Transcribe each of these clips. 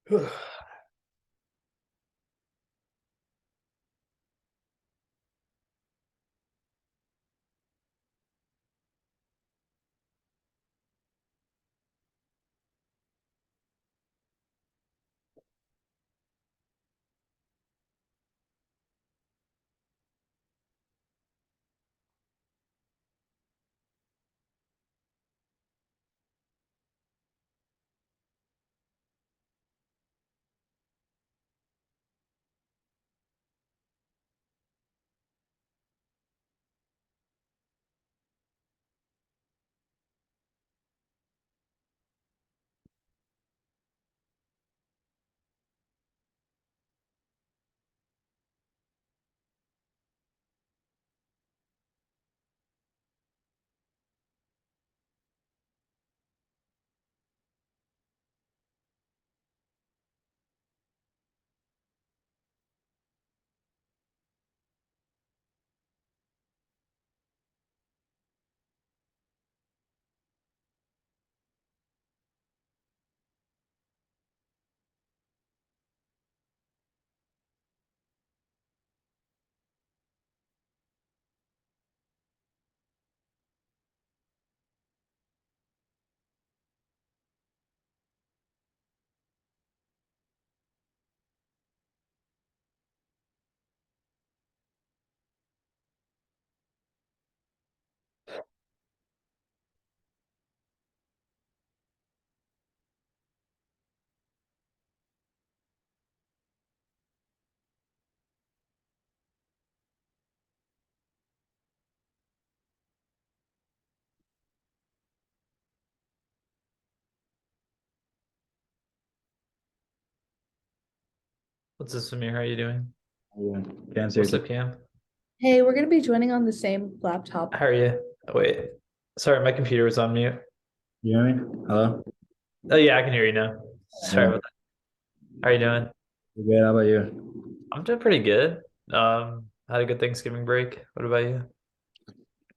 What's this, Samir? How are you doing? Yeah. Cam's here What's too. up, Cam? Hey, we're gonna be joining on the same laptop. How are you? Oh, wait. Sorry, my computer was on mute. You hear me? Hello? Oh, yeah, I can hear you now. Sorry Yeah. about that. How are you doing? You good? How about you? I'm doing pretty good. Had a good Thanksgiving break. What about you?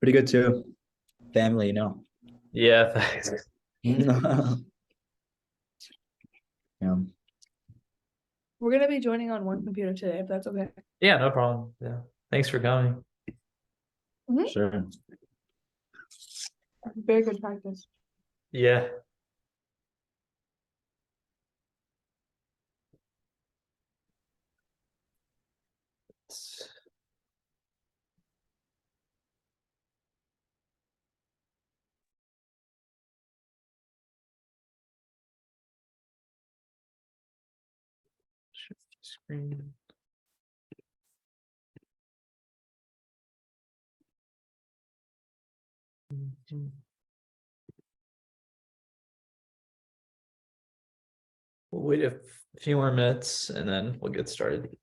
Pretty good too. Family, you know. Yeah, thanks. Yeah. We're gonna be joining on one computer today, if that's okay. Yeah, no problem. Yeah. Thanks for coming. Sure. Very good practice. Yeah. Screen. We'll wait a few more minutes and then we'll get started.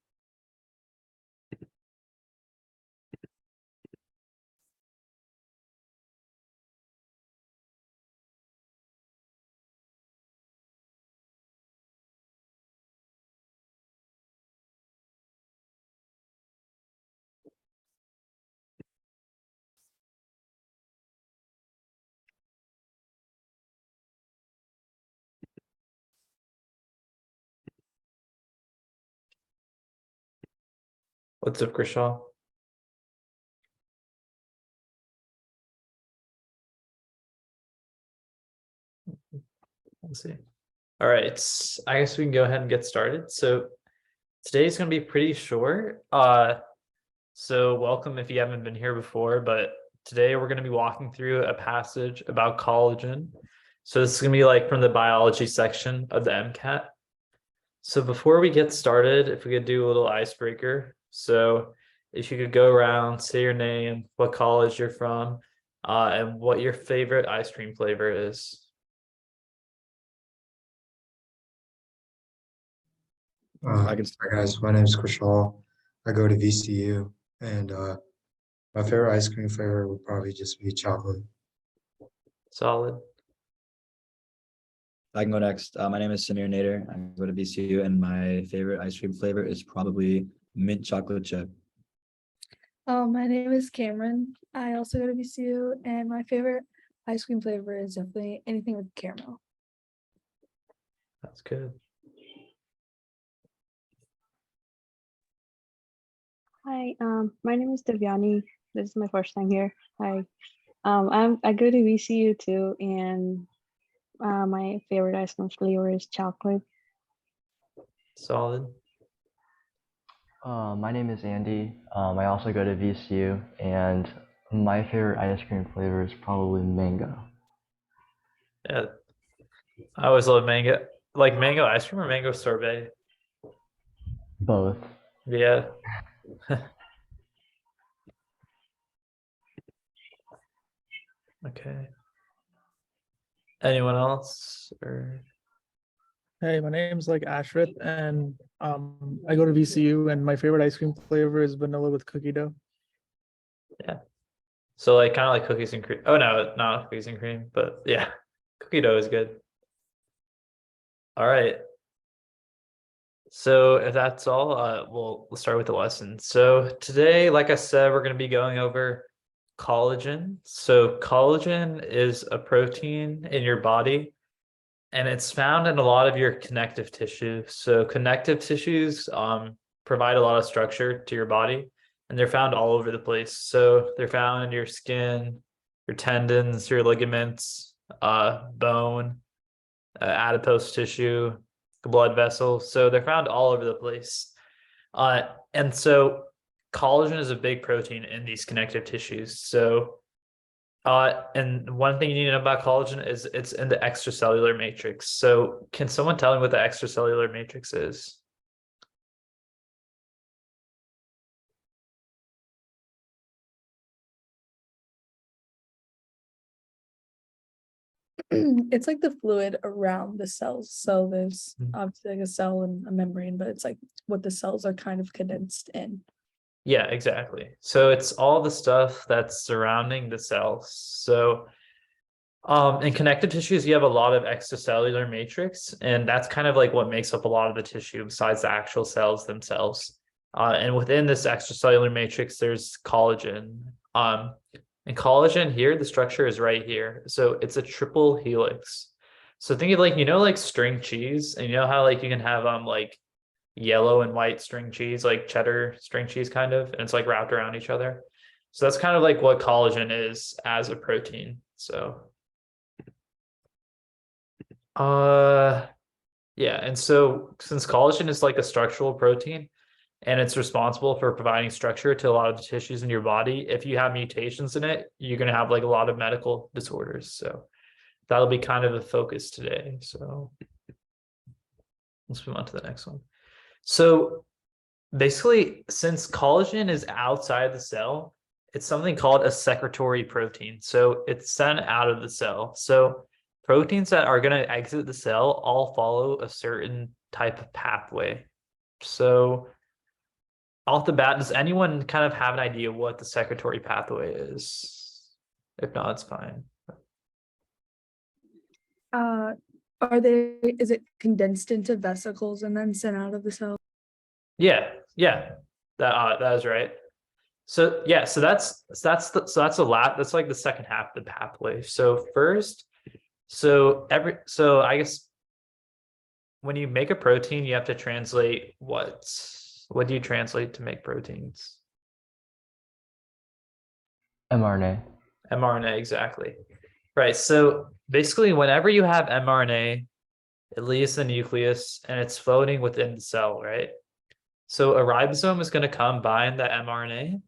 What's up, Krishaw? Let's see. All right, I guess we can go ahead and get started. So today's gonna be pretty short. So welcome if you haven't been here before, but today we're gonna be walking through a passage about collagen. So this is gonna be like from the biology section of the MCAT. So before we get started, if we could do a little icebreaker. So if you could go around, say your name, what college you're from, and what your favorite ice cream flavor is. I can Hi guys, my name is Kushal. I go to VCU, and my favorite ice cream flavor would probably just be chocolate. Solid. I can go next. My name is Samir Nader. I go to VCU and my favorite ice cream flavor is probably mint chocolate chip. My name is Cameron. I also go to VCU, and my favorite ice cream flavor is definitely anything with caramel. That's good. Hi, my name is Devyani. This is my first time here. Hi. I go to VCU too, and my favorite ice cream flavor is chocolate. Solid. My name is Andy. I also go to VCU, and my favorite ice cream flavor is probably mango. Yeah. I always love mango. Like mango ice cream or mango sorbet. Both. Yeah. Okay. Anyone else or Hey, my name's like Ashrith, and I go to VCU, and my favorite ice cream flavor is vanilla with cookie dough. so like kind of like cookies and cream? Oh no, not cookies and cream, but yeah, cookie dough is good. All right. So if that's all, we'll start with the lesson. So today, like I said, we're going to be going over collagen. So collagen is a protein in your body, and it's found in a lot of your connective tissue. So connective tissues provide a lot of structure to your body, and they're found all over the place. So they're found in your skin, your tendons, your ligaments, bone, adipose tissue, blood vessels. So they're found all over the place. And so collagen is a big protein in these connective tissues. So and one thing you need to know about collagen is it's in the extracellular matrix. So can someone tell me what the extracellular matrix is? It's like the fluid around the cells. So there's Mhm. obviously like a cell and a membrane, but it's like what the cells are kind of condensed in. Yeah, exactly. So it's all the stuff that's surrounding the cells. So in connective tissues, you have a lot of extracellular matrix, and that's kind of like what makes up a lot of the tissue besides the actual cells themselves. And within this extracellular matrix, there's collagen. And collagen here, the structure is right here. So it's a triple helix. So think of like, like string cheese, and you know how like you can have like yellow and white string cheese, like cheddar string cheese kind of, and it's like wrapped around each other. So that's kind of like what collagen is as a protein. So yeah, and so since collagen is like a structural protein and it's responsible for providing structure to a lot of the tissues in your body, if you have mutations in it, you're going to have like a lot of medical disorders. So that'll be kind of the focus today. So let's move on to the next one. So basically, since collagen is outside the cell, it's something called a secretory protein. So it's sent out of the cell. So proteins that are going to exit the cell all follow a certain type of pathway. So off the bat, does anyone kind of have an idea what the secretory pathway is? If not, it's fine. Is it condensed into vesicles and then sent out of the cell? Yeah, that is right. So yeah, so that's like the second half of the pathway. So first, so I guess when you make a protein, you have to translate what do you translate to make proteins? mRNA. mRNA, exactly. Right. So basically, whenever you have mRNA, it leaves the nucleus and it's floating within the cell, right? So a ribosome is going to come bind that mRNA and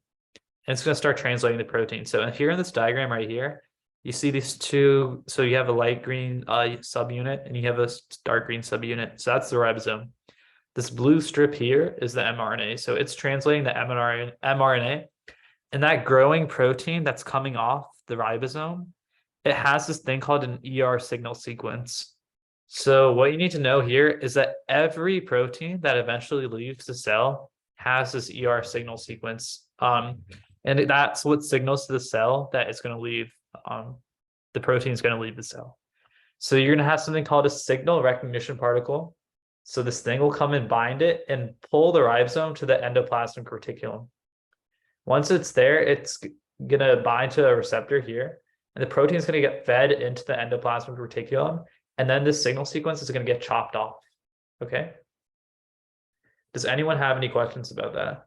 it's going to start translating the protein. So here in this diagram right here, you see these two. So you have a light green subunit and you have a dark green subunit. So that's the ribosome. This blue strip here is the mRNA. So it's translating the mRNA, and that growing protein that's coming off the ribosome, it has this thing called an ER signal sequence. So what you need to know here is that every protein that eventually leaves the cell has this ER signal sequence. And that's what signals to the cell that it's going to leave, the protein is going to leave the cell. So you're going to have something called a signal recognition particle. So this thing will come and bind it and pull the ribosome to the endoplasmic reticulum. Once it's there, it's going to bind to a receptor here, and the protein is going to get fed into the endoplasmic reticulum, and then this signal sequence is going to get chopped off. Okay. Does anyone have any questions about that?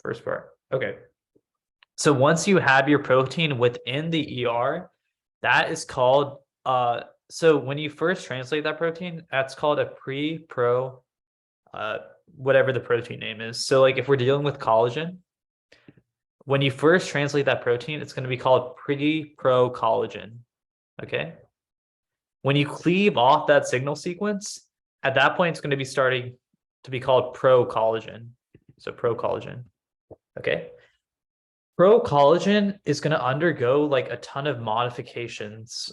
First part. Okay. So once you have your protein within the ER, that is called so when you first translate that protein, that's called a pre-pro whatever the protein name is. So like if we're dealing with collagen, when you first translate that protein, it's going to be called pre-pro collagen. Okay. When you cleave off that signal sequence, at that point, it's going to be starting to be called pro collagen. So pro collagen. Okay. Pro collagen is going to undergo like a ton of modifications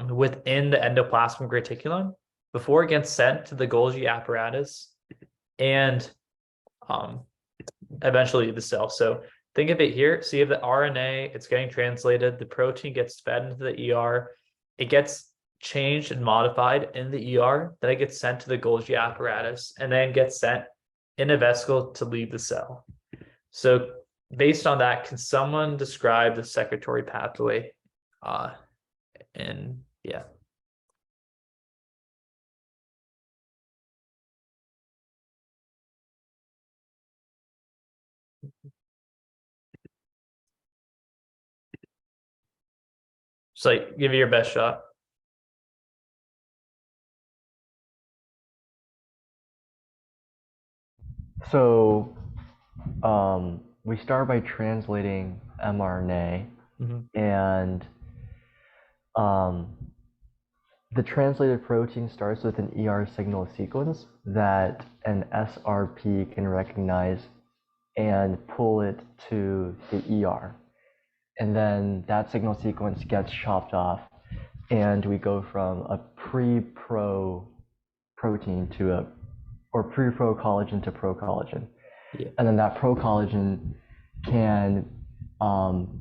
within the endoplasmic reticulum before it gets sent to the Golgi apparatus and eventually the cell. So think of it here. So you have the RNA, it's getting translated, the protein gets fed into the ER, it gets changed and modified in the ER, then it gets sent to the Golgi apparatus and then gets sent in a vesicle to leave the cell. So based on that, can someone describe the secretory pathway? And yeah. Just like give it your best shot. So we start by translating mRNA, and the translated protein starts with an ER signal sequence that an SRP can recognize and pull it to the ER. And then that signal sequence gets chopped off, and we go from a pre-pro protein to pre-pro collagen to pro collagen. Yeah. And then that pro collagen can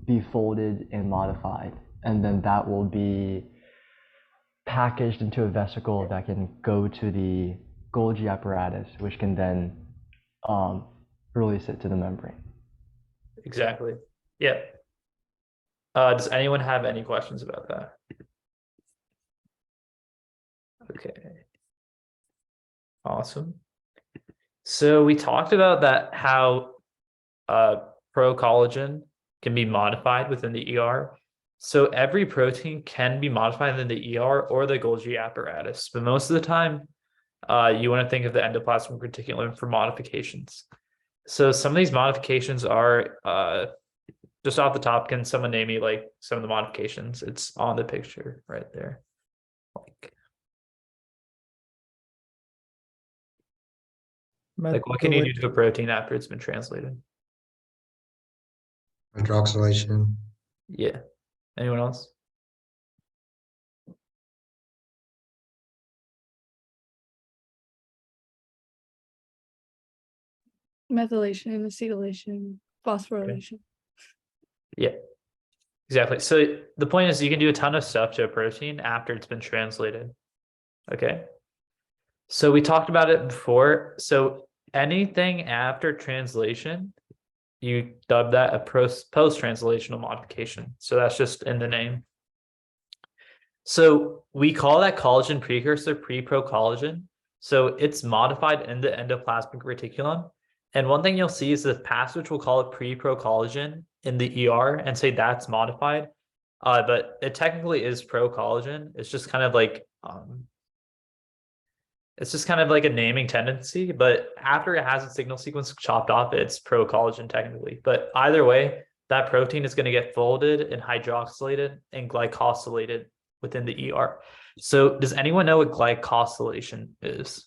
be folded and modified, and then that will be packaged into a vesicle that can go to the Golgi apparatus, which can then release it to the membrane. Exactly. Yeah. Does anyone have any questions about that? Okay. Awesome. So we talked about that, how pro collagen can be modified within the ER. So every protein can be modified in the ER or the Golgi apparatus, but most of the time, you want to think of the endoplasmic reticulum for modifications. So some of these modifications are just off the top. Can someone name me like some of the modifications? It's on the picture right there. Like what can you do to a protein after it's been translated? Hydroxylation. Yeah. Anyone else? Methylation, acetylation, phosphorylation. Yeah, exactly. So the point is you can do a ton of stuff to a protein after it's been translated. Okay. So we talked about it before. So anything after translation, you dub that a post-translational modification. So that's just in the name. So we call that collagen precursor pre-pro collagen. So it's modified in the endoplasmic reticulum. And one thing you'll see is the passage will call it pre-pro collagen in the ER and say that's modified. But it technically is pro collagen. It's just kind of like a naming tendency, but after it has its signal sequence chopped off, it's pro collagen technically. But either way, that protein is going to get folded and hydroxylated and glycosylated within the ER. So does anyone know what glycosylation is?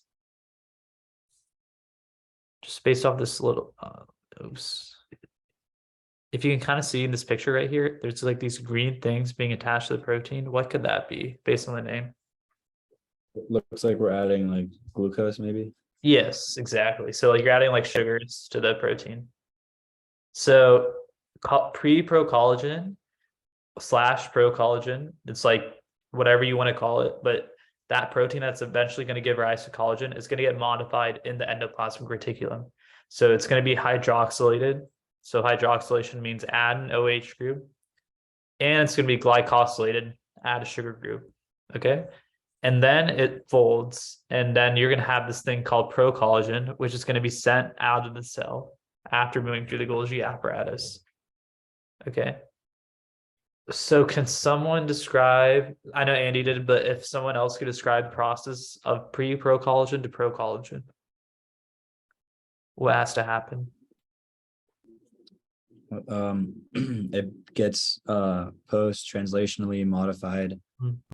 Just based off this little, if you can kind of see in this picture right here, there's like these green things being attached to the protein. What could that be based on the name? It looks like we're adding like glucose, maybe. Yes, exactly. So like you're adding like sugars to the protein. So pre-pro collagen / pro collagen, it's like whatever you want to call it, but that protein that's eventually going to give rise to collagen is going to get modified in the endoplasmic reticulum. So it's going to be hydroxylated. So hydroxylation means add an OH group, and it's going to be glycosylated, add a sugar group. Okay. And then it folds, and then you're going to have this thing called pro collagen, which is going to be sent out of the cell after moving through the Golgi apparatus. Okay. So can someone describe, I know Andy did, but if someone else could describe the process of pre-procollagen to procollagen, what has to happen? It gets post translationally modified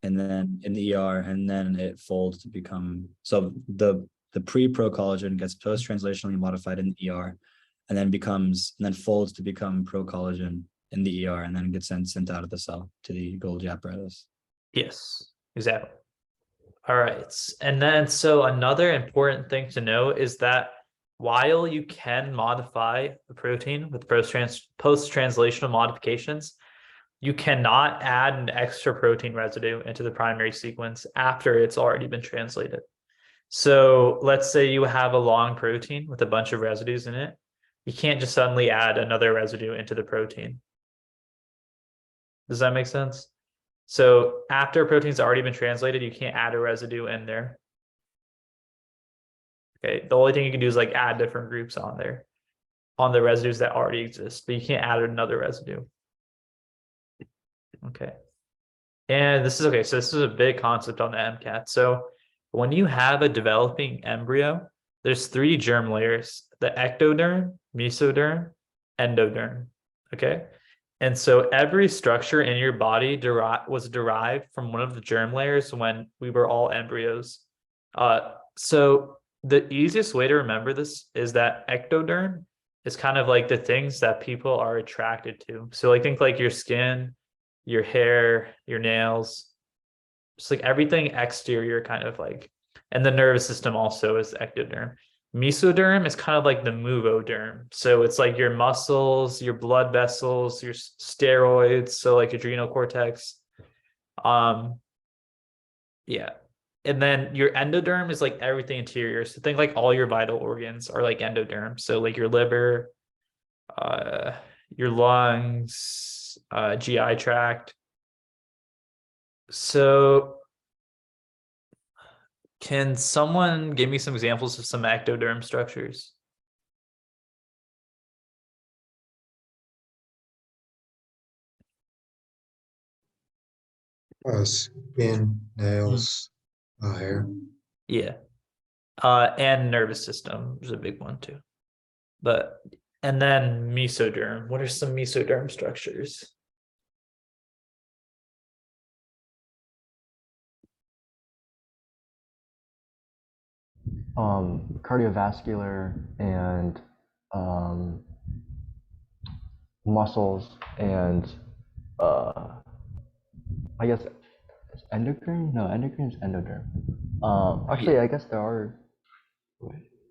and then in the ER, and then it folds to become, so the pre-pro collagen gets post translationally modified in the ER and then folds to become pro collagen in the ER, and then gets sent out of the cell to the Golgi apparatus. Yes, exactly. All right. And then, so another important thing to know is that while you can modify the protein with post-translational modifications, you cannot add an extra protein residue into the primary sequence after it's already been translated. So let's say you have a long protein with a bunch of residues in it. You can't just suddenly add another residue into the protein. Does that make sense? So after a protein's already been translated, you can't add a residue in there. Okay, the only thing you can do is like add different groups on there, on the residues that already exist, but you can't add another residue. Okay. And this is okay. So this is a big concept on the MCAT. So when you have a developing embryo, there's 3 germ layers: the ectoderm, mesoderm, endoderm. Okay. And so every structure in your body was derived from one of the germ layers when we were all embryos. So the easiest way to remember this is that ectoderm is kind of like the things that people are attracted to. So like think like your skin, your hair, your nails, just like everything exterior kind of like, and the nervous system also is ectoderm. Mesoderm is kind of like the mucoderm. So it's like your muscles, your blood vessels, your steroids, so like adrenal cortex. Yeah. And then your endoderm is like everything interior. So think like all your vital organs are like endoderm. So like your liver, your lungs, GI tract. So can someone give me some examples of some ectoderm structures? Skin, nails, hair. Yeah. And nervous system is a big one too. But, and then mesoderm. What are some mesoderm structures? Cardiovascular and muscles and I guess it's endocrine. No, endocrine is endoderm. Actually, I guess there are.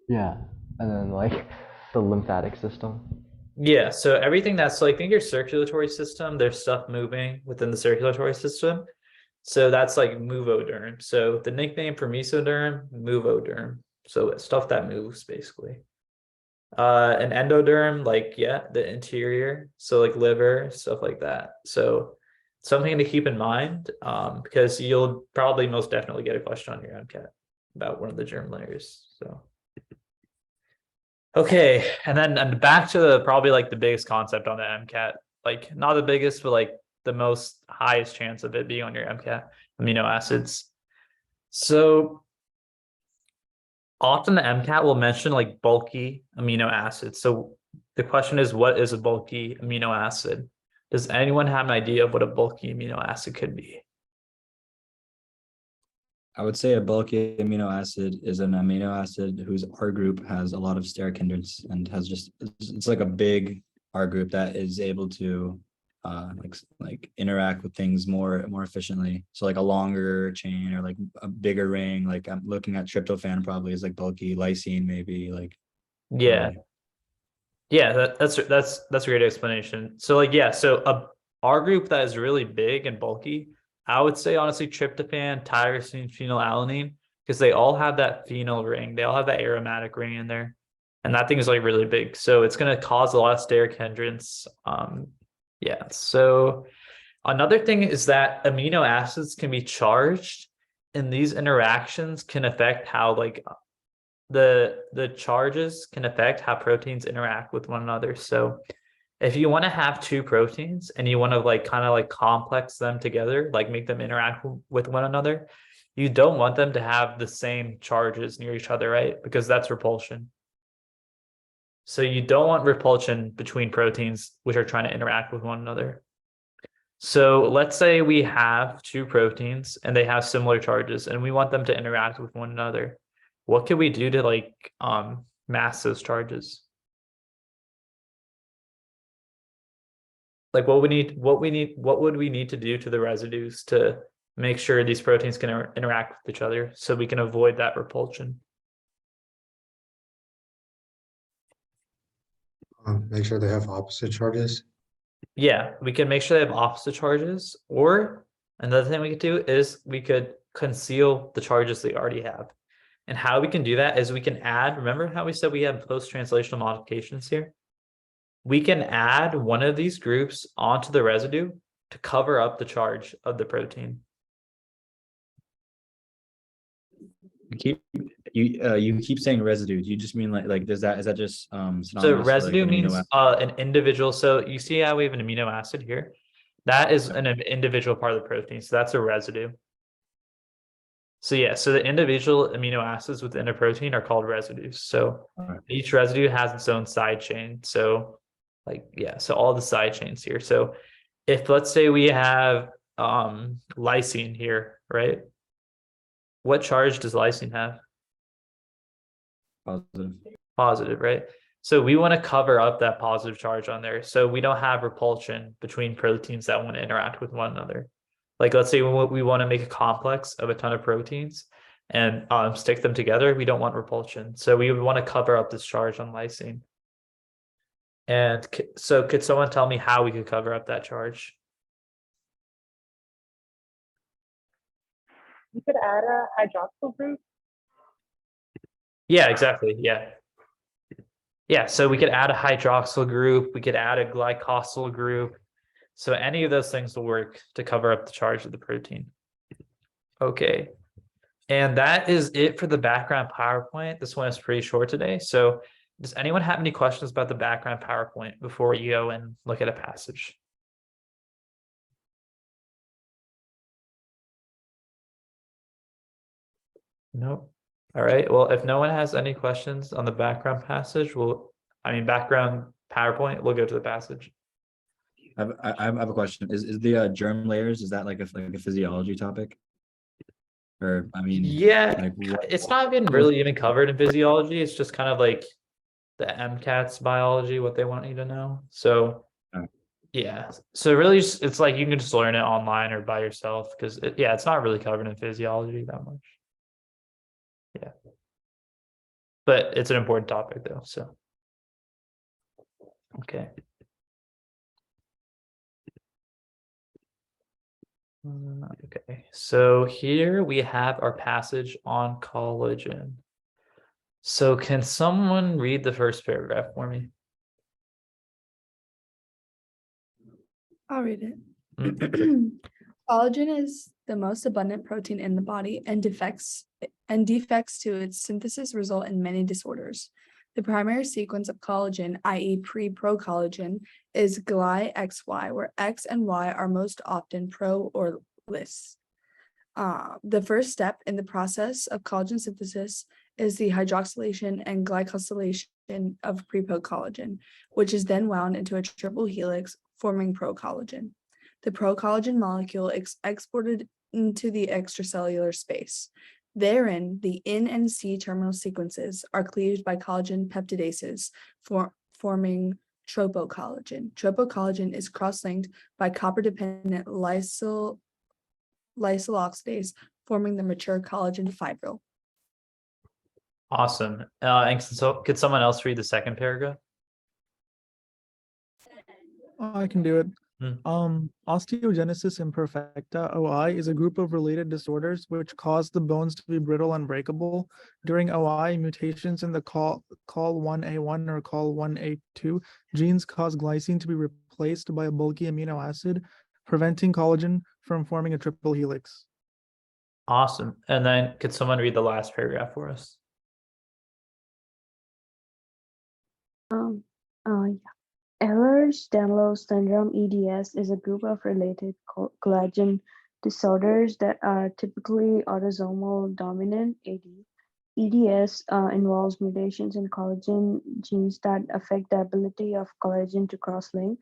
Yeah, and then like the lymphatic system. Yeah, so everything that's like, think your circulatory system, there's stuff moving within the circulatory system. So that's like mucoderm. So the nickname for mesoderm, mucoderm. So stuff that moves basically. An endoderm, like, yeah, the interior. So like liver, stuff like that. So something to keep in mind, because you'll probably most definitely get a question on your MCAT about one of the germ layers. So. Okay, and then back to probably like the biggest concept on the MCAT, like not the biggest, but like the most highest chance of it being on your MCAT, amino acids. So often the MCAT will mention like bulky amino acids. So the question is, what is a bulky amino acid? Does anyone have an idea of what a bulky amino acid could be? I would say a bulky amino acid is an amino acid whose R group has a lot of steric hindrance and has it's like a big R group that is able to like interact with things more efficiently. So like a longer chain or like a bigger ring. Like I'm looking at tryptophan probably is like bulky, lysine maybe like. Yeah. Yeah, that's a great explanation. So like, yeah, so a R group that is really big and bulky, I would say honestly tryptophan, tyrosine, phenylalanine, because they all have that phenyl ring. They all have that aromatic ring in there. And that thing is like really big. So it's going to cause a lot of steric hindrance. Yeah. So another thing is that amino acids can be charged, and these interactions can affect how like the charges can affect how proteins interact with one another. So if you want to have two proteins and you want to like kind of like complex them together, like make them interact with one another, you don't want them to have the same charges near each other, right? Because that's repulsion. So you don't want repulsion between proteins which are trying to interact with one another. So let's say we have two proteins and they have similar charges and we want them to interact with one another. What can we do to like mask those charges? Like what would we need to do to the residues to make sure these proteins can interact with each other so we can avoid that repulsion? Make sure they have opposite charges. Yeah, we can make sure they have opposite charges, or another thing we could do is we could conceal the charges they already have. And how we can do that is we can add, remember how we said we have post-translational modifications here? We can add one of these groups onto the residue to cover up the charge of the protein. You keep saying residue. Do you just mean like is that just So synonymous to, like, residue amino means acid? an individual. So you see how we have an amino acid here? That is an individual part of the protein. So that's a residue. So yeah, so the individual amino acids within a protein are called residues. So Alright. each residue has its own side chain. So like, yeah, so all the side chains here. So if let's say we have lysine here, right? What charge does lysine have? Positive. Positive, right? So we want to cover up that positive charge on there. So we don't have repulsion between proteins that want to interact with one another. Like let's say we want to make a complex of a ton of proteins and stick them together. We don't want repulsion. So we would want to cover up this charge on lysine. And so could someone tell me how we could cover up that charge? You could add a hydroxyl group. Yeah, exactly. Yeah. Yeah, so we could add a hydroxyl group, we could add a glycosyl group. So any of those things will work to cover up the charge of the protein. Okay. And that is it for the background PowerPoint. This one is pretty short today. So does anyone have any questions about the background PowerPoint before we go and look at a passage? Nope. All right. Well, if no one has any questions on the background passage, background PowerPoint, we'll go to the passage. I have a question. Is the germ layers, is that like a physiology topic? Or Yeah, like it's not really even covered in physiology. It's just kind of like the MCAT's biology, what they want you to know. So Alright. yeah, so really it's like you can just learn it online or by yourself because it's not really covered in physiology that much. Yeah, but it's an important topic though. So okay. Okay, so here we have our passage on collagen. So can someone read the first paragraph for me? I'll read it. Mm. Collagen is the most abundant protein in the body, and defects to its synthesis result in many disorders. The primary sequence of collagen, i.e. pre-procollagen, is GlyXY, where X and Y are most often pro or less. The first step in the process of collagen synthesis is the hydroxylation and glycosylation of pre-procollagen, which is then wound into a triple helix, forming procollagen. The procollagen molecule is exported into the extracellular space. Therein, the N and C terminal sequences are cleaved by collagen peptidases, forming tropocollagen. Tropocollagen is cross-linked by copper-dependent lysyl oxidase, forming the mature collagen fibril. Awesome. And so could someone else read the second paragraph? I can do it. Hmm. Osteogenesis imperfecta, OI, is a group of related disorders which cause the bones to be brittle and breakable. During OI, mutations in the COL1A1 or COL1A2 genes cause glycine to be replaced by a bulky amino acid, preventing collagen from forming a triple helix. Awesome. And then could someone read the last paragraph for us? Yeah. Ehlers-Danlos syndrome (EDS) is a group of related collagen disorders that are typically autosomal dominant (AD). EDS involves mutations in collagen genes that affect the ability of collagen to cross-link.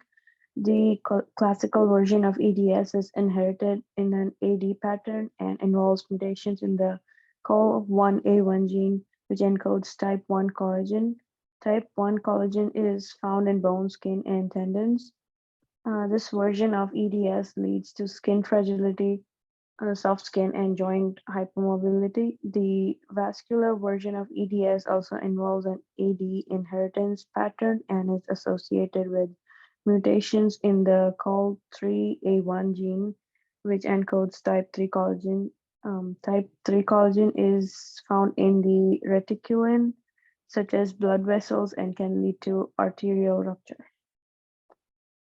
The classical version of EDS is inherited in an AD pattern and involves mutations in the COL1A1 gene, which encodes type 1 collagen. Type 1 collagen is found in bone, skin, and tendons. This version of EDS leads to skin fragility, soft skin, and joint hypermobility. The vascular version of EDS also involves an AD inheritance pattern and is associated with mutations in the COL3A1 gene, which encodes type 3 collagen. Type 3 collagen is found in the reticulin, such as blood vessels, and can lead to arterial rupture.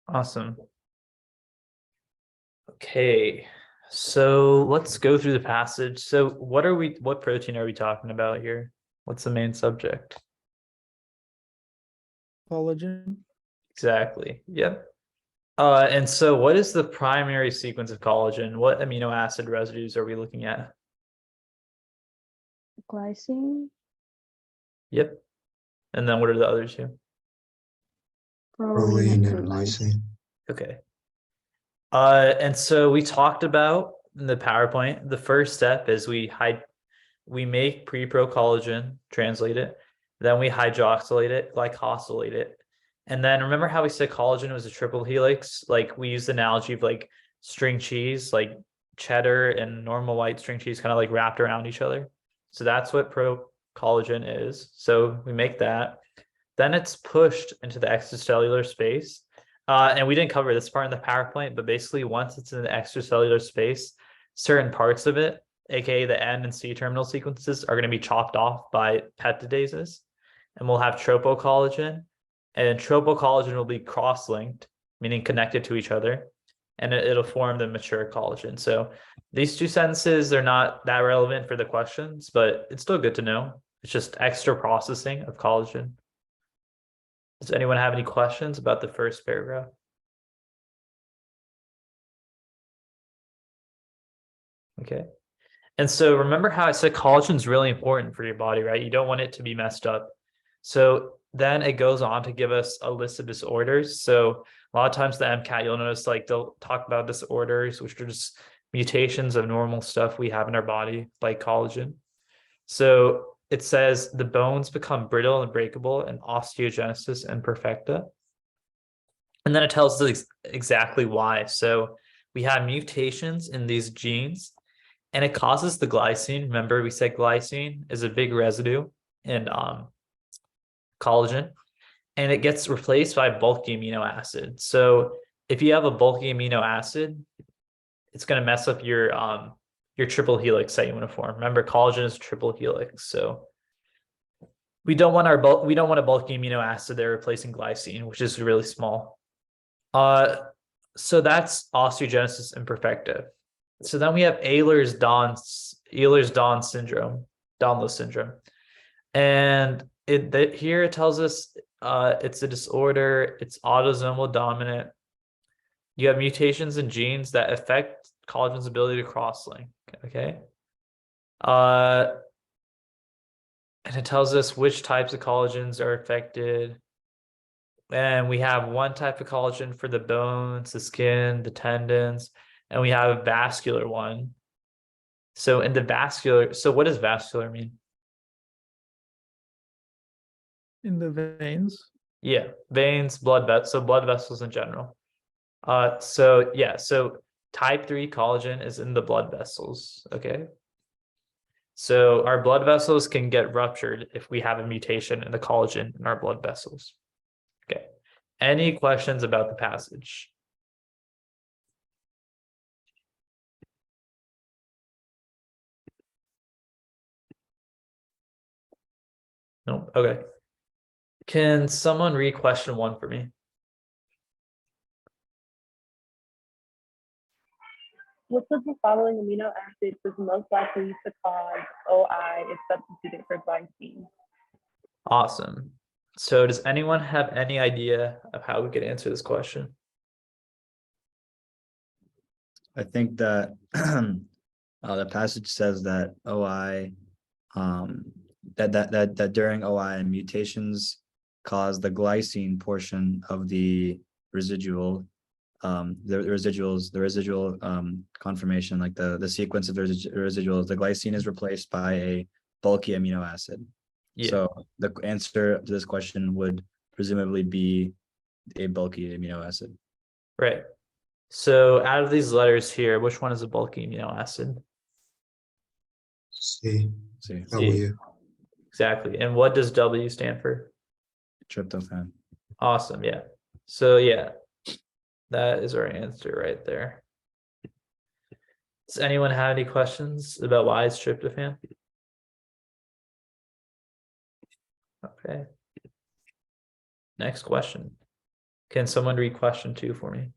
Awesome. Okay, so let's go through the passage. So what protein are we talking about here? What's the main subject? Collagen. Exactly. Yep. And so what is the primary sequence of collagen? What amino acid residues are we looking at? Glycine, Yep. And then what are the other two? proline, Proline and and glucose. lysine. Okay. And so we talked about in the PowerPoint, the first step is we make pre-pro collagen, translate it, then we hydroxylate it, glycosylate it. And then remember how we said collagen was a triple helix? Like we use the analogy of like string cheese, like cheddar and normal white string cheese kind of like wrapped around each other. So that's what pro collagen is. So we make that. Then it's pushed into the extracellular space. And we didn't cover this part in the PowerPoint, but basically once it's in the extracellular space, certain parts of it, aka the N and C terminal sequences, are going to be chopped off by peptidases. And we'll have tropocollagen. And tropocollagen will be cross-linked, meaning connected to each other. And it'll form the mature collagen. So these two sentences are not that relevant for the questions, but it's still good to know. It's just extra processing of collagen. Does anyone have any questions about the first paragraph? Okay. And so remember how I said collagen is really important for your body, right? You don't want it to be messed up. So then it goes on to give us a list of disorders. So a lot of times the MCAT, you'll notice like they'll talk about disorders, which are just mutations of normal stuff we have in our body, like collagen. So it says the bones become brittle and breakable in osteogenesis imperfecta. And then it tells us exactly why. So we have mutations in these genes and it causes the glycine. Remember, we said glycine is a big residue in collagen, and it gets replaced by bulky amino acid. So if you have a bulky amino acid, it's going to mess up your triple helix that you want to form. Remember, collagen is triple helix, so we don't want a bulky amino acid there replacing glycine, which is really small. So that's osteogenesis imperfecta. So then we have Ehlers-Danlos syndrome, and here it tells us it's a disorder. It's autosomal dominant. You have mutations in genes that affect collagen's ability to cross-link. Okay. And it tells us which types of collagens are affected. And we have one type of collagen for the bones, the skin, the tendons, and we have a vascular one. So in the vascular, so what does vascular mean? In the veins. Yeah, veins, blood vessels, so blood vessels in general. So yeah, so type 3 collagen is in the blood vessels, okay? So our blood vessels can get ruptured if we have a mutation in the collagen in our blood vessels. Okay. Any questions about the passage? No. Okay. Can someone read question 1 for me? Which of the following amino acids is most likely to cause OI if substituted for glycine? Awesome. So does anyone have any idea of how we could answer this question? I think that the passage says that OI, that during OI mutations cause the glycine portion of the residual, the residual conformation, like the sequence of the residuals, the glycine is replaced by a bulky amino acid. Yeah, So the answer to this question would presumably be a bulky amino acid. right. So out of these letters here, which one is a bulky amino acid? C, See, W. Exactly. And what does W stand for? tryptophan. Awesome. Yeah. So yeah, that is our answer right there. Does anyone have any questions about why it's tryptophan? Okay. Next question. Can someone read question 2 for me?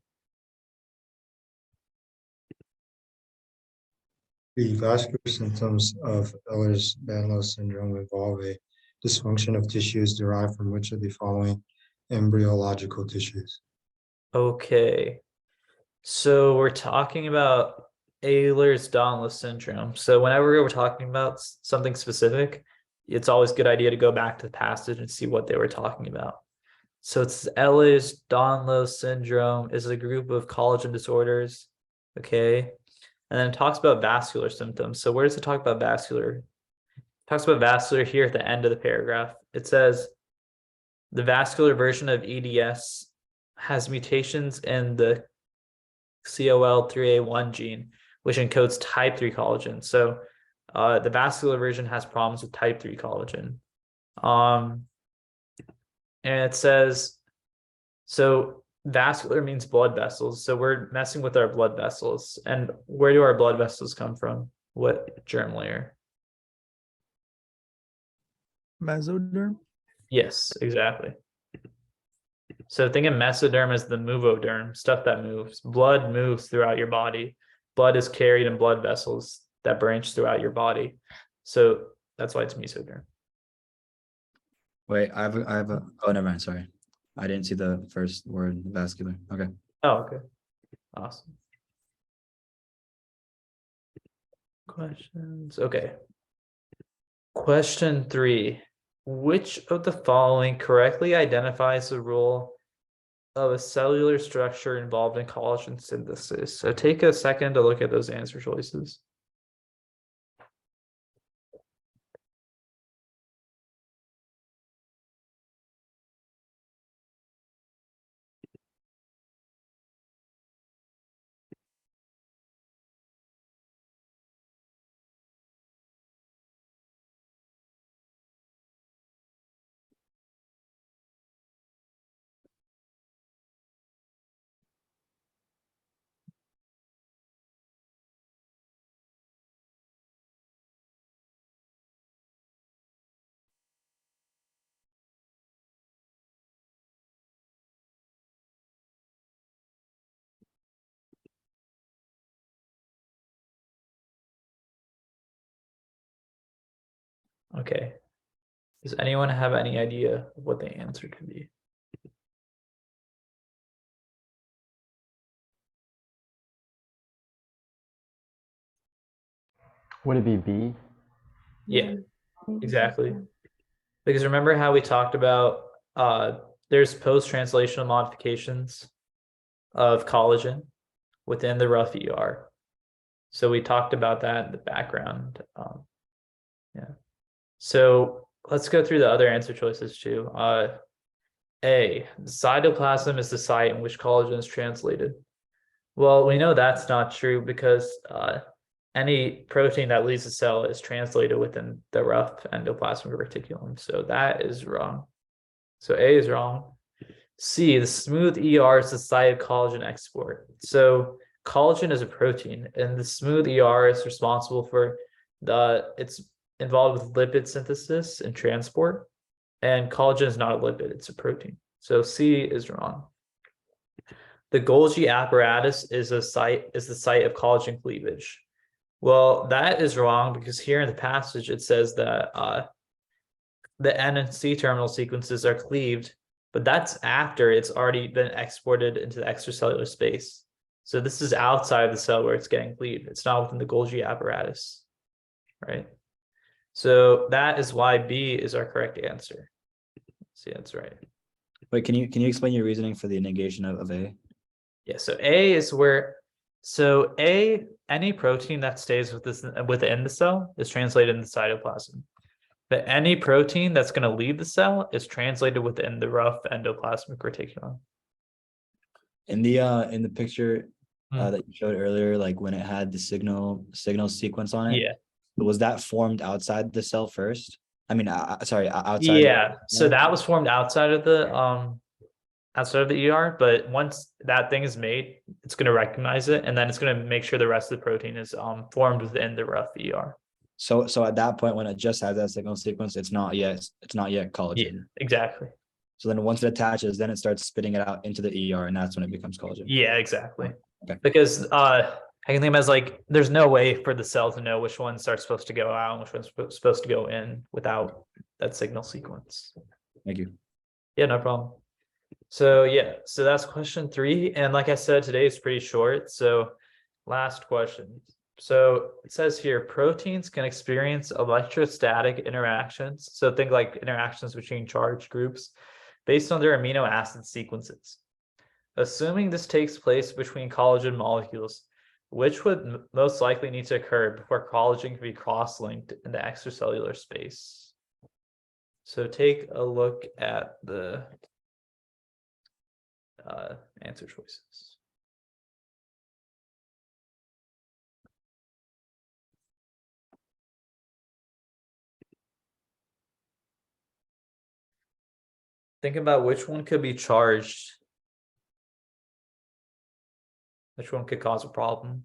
The vascular symptoms of Ehlers-Danlos syndrome involve a dysfunction of tissues derived from which of the following embryological tissues? Okay. So we're talking about Ehlers-Danlos syndrome. So whenever we're talking about something specific, it's always a good idea to go back to the passage and see what they were talking about. So it's Ehlers-Danlos syndrome is a group of collagen disorders. Okay. And then it talks about vascular symptoms. So where does it talk about vascular? It talks about vascular here at the end of the paragraph. It says the vascular version of EDS has mutations in the COL3A1 gene, which encodes type 3 collagen. So the vascular version has problems with type 3 collagen. And it says, so vascular means blood vessels. So we're messing with our blood vessels. And where do our blood vessels come from? What germ layer? Mesoderm. Yes, exactly. So think of mesoderm as the movoderm, stuff that moves. Blood moves throughout your body. Blood is carried in blood vessels that branch throughout your body. So that's why it's mesoderm. Wait, I have a, oh, never mind, sorry. I didn't see the first word, vascular. Okay. Oh, okay. Awesome. Questions. Okay. Question 3. Which of the following correctly identifies the role of a cellular structure involved in collagen synthesis? So take a second to look at those answer choices. Okay. Does anyone have any idea what the answer could be? Would it be B? Yeah, Maybe exactly. so. Because remember how we talked about there's post-translational modifications of collagen within the rough ER. So we talked about that in the background. Yeah. So let's go through the other answer choices too. A, cytoplasm is the site in which collagen is translated. Well, we know that's not true because any protein that leaves the cell is translated within the rough endoplasmic reticulum. So that is wrong. So A is wrong. C, the smooth ER is the site of collagen export. So collagen is a protein, and the smooth ER is responsible for it's involved with lipid synthesis and transport. And collagen is not a lipid, it's a protein. So C is wrong. The Golgi apparatus is the site of collagen cleavage. Well, that is wrong because here in the passage it says that the N and C terminal sequences are cleaved, but that's after it's already been exported into the extracellular space. So this is outside the cell where it's getting cleaved. It's not within the Golgi apparatus, right? So that is why B is our correct answer. See, that's right. Wait, can you explain your reasoning for the negation of A? Yeah, so A is where, so A, any protein that stays with this within the cell is translated in the cytoplasm. But any protein that's going to leave the cell is translated within the rough endoplasmic reticulum. In the picture Hmm. that you showed earlier, like when it had the signal sequence on it, Yeah. was that formed outside the cell first? I mean, sorry, outside. Yeah. So that was formed outside of the ER, but once that thing is made, it's going to recognize it, and then it's going to make sure the rest of the protein is formed within the rough ER. So at that point, when it just has that signal sequence, it's not yet collagen. Yeah, exactly. So then once it attaches, then it starts spitting it out into the ER, and that's when it becomes collagen. Yeah, exactly. Okay. Because I can think of it as like there's no way for the cell to know which ones are supposed to go out and which one's supposed to go in without that signal sequence. Thank you. Yeah, no problem. So yeah, so that's question 3. And like I said, today is pretty short. So last question. So it says here, proteins can experience electrostatic interactions. So think like interactions between charged groups based on their amino acid sequences. Assuming this takes place between collagen molecules, which would most likely need to occur before collagen can be cross-linked in the extracellular space? So take a look at the answer choices. Think about which one could be charged. Which one could cause a problem?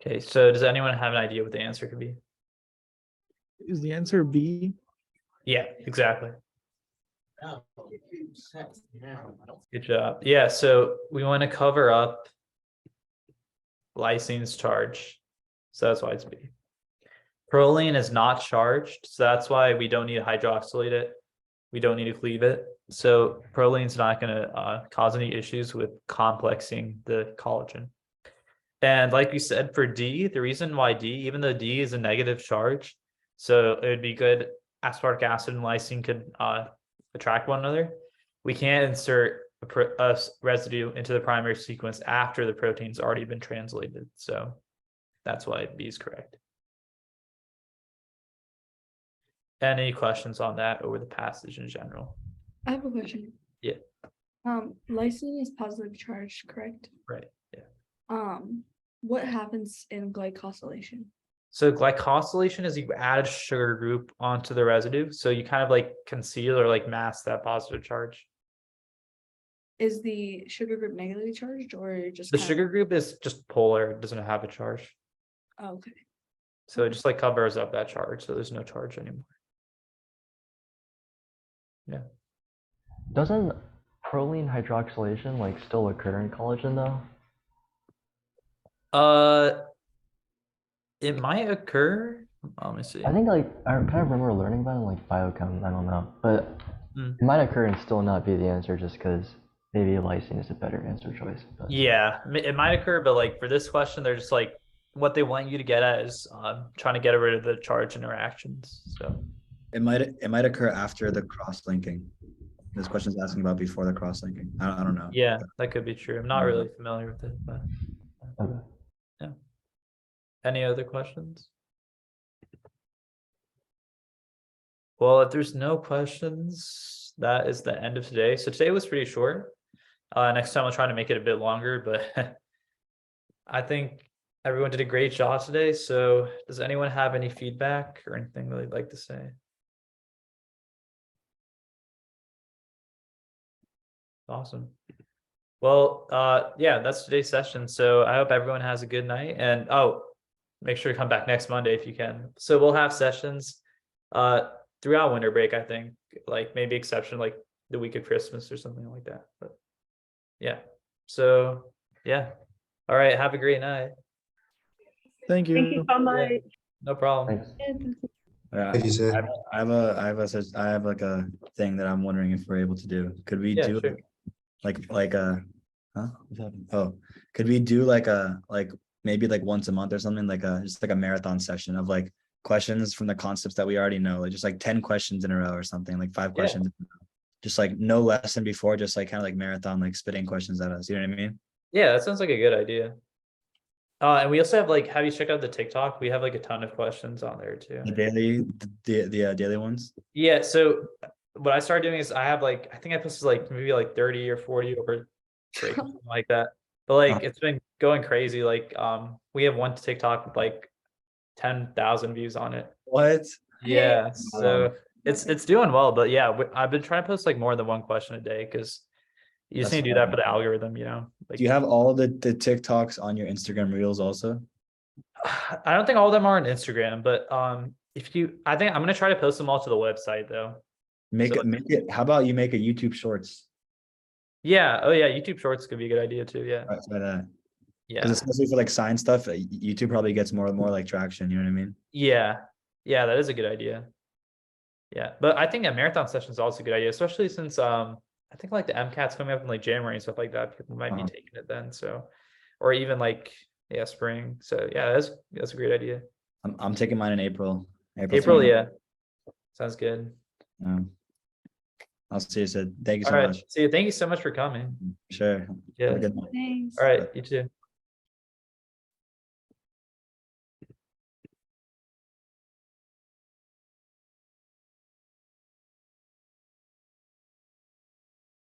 Okay, so does anyone have an idea what the answer could be? Is the answer B? Yeah, exactly. Good job. Yeah, so we want to cover up lysine charge. So that's why it's B. Proline is not charged, so that's why we don't need to hydroxylate it. We don't need to cleave it. So proline's not going to cause any issues with complexing the collagen. And like we said, for D, the reason why D, even though D is a negative charge, so it would be good, aspartic acid and lysine could attract one another. We can't insert a residue into the primary sequence after the protein's already been translated. So that's why B is correct. Any questions on that or the passage in general? I have a question. Yeah. Lysine is positively charged, correct? Right. Yeah. What happens in glycosylation? So glycosylation is you add a sugar group onto the residue. So you kind of like conceal or like mask that positive charge. Is the sugar group negatively charged or just The kind of- sugar group is just polar, it doesn't have a charge. Oh, okay. So it just like covers up that charge. So there's no charge anymore. Yeah. Doesn't proline hydroxylation like still occur in collagen though? It might occur. Let me see. I think like I kind of remember learning about it in like biochem. I don't know, but Mm. it might occur and still not be the answer just because maybe lysine is a better answer choice. But. Yeah, it might occur, but like for this question, they're just like what they want you to get at is trying to get rid of the charge interactions. So It might occur after the cross-linking. This question is asking about before the cross-linking. I don't know. yeah, that could be true. I'm not really familiar with it, but Okay. yeah. Any other questions? Well, if there's no questions, that is the end of today. So today was pretty short. Next time I'll try to make it a bit longer, but I think everyone did a great job today. So does anyone have any feedback or anything they'd like to say? Awesome. Well, yeah, that's today's session. So I hope everyone has a good night, and make sure to come back next Monday if you can. So we'll have sessions throughout winter break, I think, like maybe exception like the week of Christmas or something like that. But yeah. So yeah. All right, have a great night. Thank you. Thank you so much. No problem. Thanks. Yeah, Like you said. I have like a thing that I'm wondering if we're able to do. Could we Yeah, do sure. like a, huh? What's happening? Oh, could we do like maybe like once a month or something, like just like a marathon session of like questions from the concepts that we already know, like just like 10 questions in a row or something, like 5 Yeah. questions. Just like no lesson before, just like kind of like marathon, like spitting questions at us. You know what I mean? Yeah, that sounds like a good idea. And we also have you checked out the TikTok? We have like a ton of questions on there too. The daily ones. Yeah, so what I started doing is I have like I think I posted like maybe like 30 or 40 over break, something like that. But like it's been going crazy. Like we have one TikTok with like 10,000 views on it. What? Yeah, so it's doing well, but yeah, I've been trying to post like more than one question a day because you just That's need to do that fine. for the algorithm, like Do you have all the TikToks on your Instagram reels also? I don't think all of them are on Instagram, but I think I'm gonna try to post them all to the website though. Make So- make it. How about you make a YouTube Shorts? Yeah, oh yeah, YouTube Shorts could be a good idea too. Yeah, By that. yeah, Because especially for like science stuff, YouTube probably gets more and more like traction. You know what I mean? yeah, that is a good idea. Yeah, but I think a marathon session is also a good idea, especially since I think like the MCAT's coming up in like January and stuff like that. People might be taking it then, so or even like spring. So yeah, that's a great idea. I'm taking mine in April. April, 20. yeah, sounds good. I'll see you. Sid. Thank you All so right, much. see you. Thank you so much for coming. Sure. Yeah. Have a good night. Thanks. All right, you too.